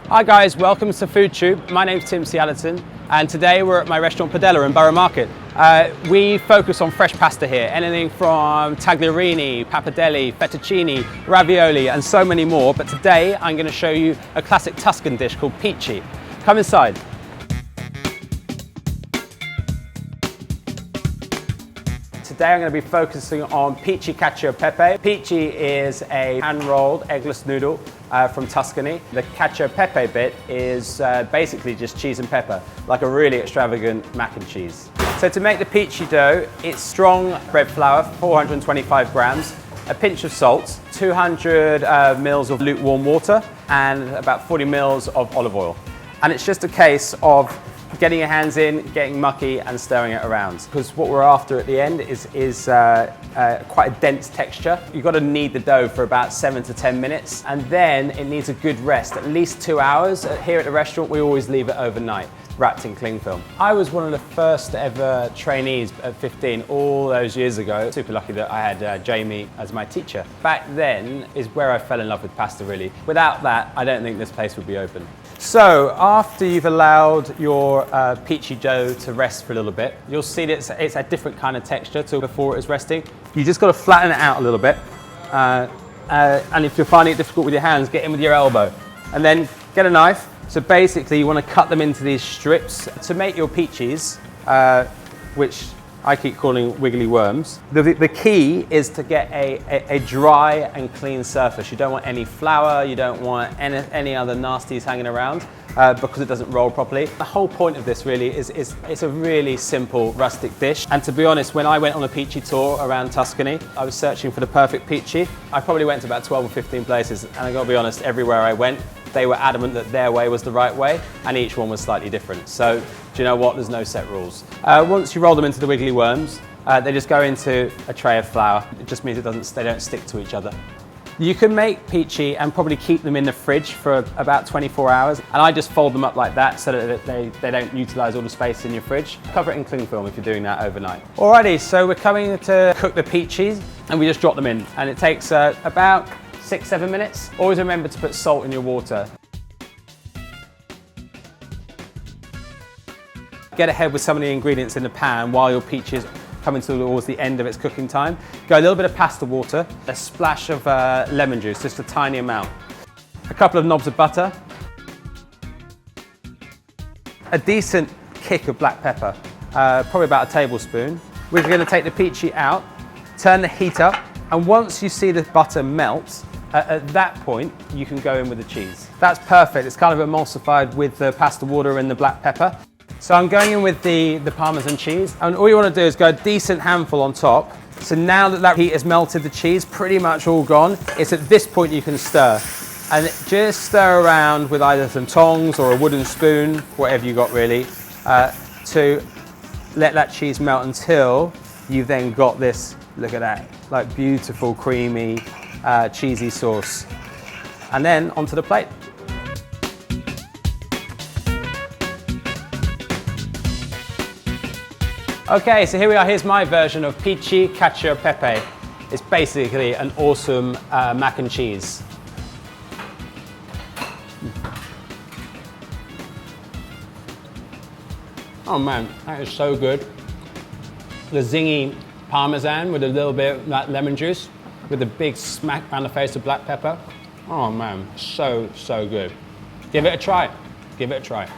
Hi guys, welcome to FoodTube. My name's Tim Cialaton and today we're at my restaurant Padella in Borough Market. We focus on fresh pasta here, anything from tagliarini, pappardelle, fettuccine, ravioli and so many more, but today I'm going to show you a classic Tuscan dish called pici. Come inside. Today I'm going to be focusing on pici cacio e pepe. Pici is a hand-rolled eggless noodle from Tuscany. The cacio e pepe bit is basically just cheese and pepper, like a really extravagant mac and cheese. So to make the pici dough, it's strong bread flour, 425 grams, a pinch of salt, 200 mils of lukewarm water, and about 40 mils of olive oil. And it's just a case of getting your hands in, getting mucky and stirring it around. Because what we're after at the end is quite a dense texture. You've got to knead the dough for about 7 to 10 minutes and then it needs a good rest, at least 2 hours. Here at the restaurant we always leave it overnight, wrapped in cling film. I was one of the first ever trainees at 15 all those years ago. Super lucky that I had Jamie as my teacher. Back then is where I fell in love with pasta really. Without that, I don't think this place would be open. So after you've allowed your pici dough to rest for a little bit, you'll see that it's a different kind of texture to before it was resting. You just got to flatten it out a little bit. And if you're finding it difficult with your hands, get in with your elbow. And then get a knife. So basically you want to cut them into these strips. To make your picis, which I keep calling wiggly worms, the key is to get a dry and clean surface. You don't want any flour, you don't want any other nasties hanging around because it doesn't roll properly. The whole point of this really is it's a really simple rustic dish. And to be honest, when I went on a pici tour around Tuscany, I was searching for the perfect pici. I probably went to about 12 or 15 places, and I gotta be honest, everywhere I went, they were adamant that their way was the right way, and each one was slightly different. So, do you know what? There's no set rules. Once you roll them into the wiggly worms, they just go into a tray of flour. It just means they don't stick to each other. You can make pici and probably keep them in the fridge for about 24 hours. And I just fold them up like that so that they don't utilize all the space in your fridge. Cover it in cling film if you're doing that overnight. Alrighty, so we're coming to cook the picis and we just drop them in. And it takes about 6-7 minutes. Always remember to put salt in your water. Get ahead with some of the ingredients in the pan while your pici is coming towards the end of its cooking time. Go a little bit of pasta water, a splash of lemon juice, just a tiny amount, a couple of knobs of butter, a decent kick of black pepper, probably about a tablespoon. We're going to take the pici out, turn the heat up, and once you see the butter melt, at that point, you can go in with the cheese. That's perfect. It's kind of emulsified with the pasta water and the black pepper. So I'm going in with the Parmesan cheese, and all you want to do is go a decent handful on top. So now that heat has melted the cheese, pretty much all gone, it's at this point you can stir. And just stir around with either some tongs or a wooden spoon, whatever you got really, to let that cheese melt until you've then got this, look at that, like beautiful, creamy, cheesy sauce. And then onto the plate. Okay, so here we are. Here's my version of pici cacio e pepe. It's basically an awesome mac and cheese. Oh man, that is so good. The zingy Parmesan with a little bit of that lemon juice, with a big smack around the face of black pepper. Oh man, so good. Give it a try. Give it a try.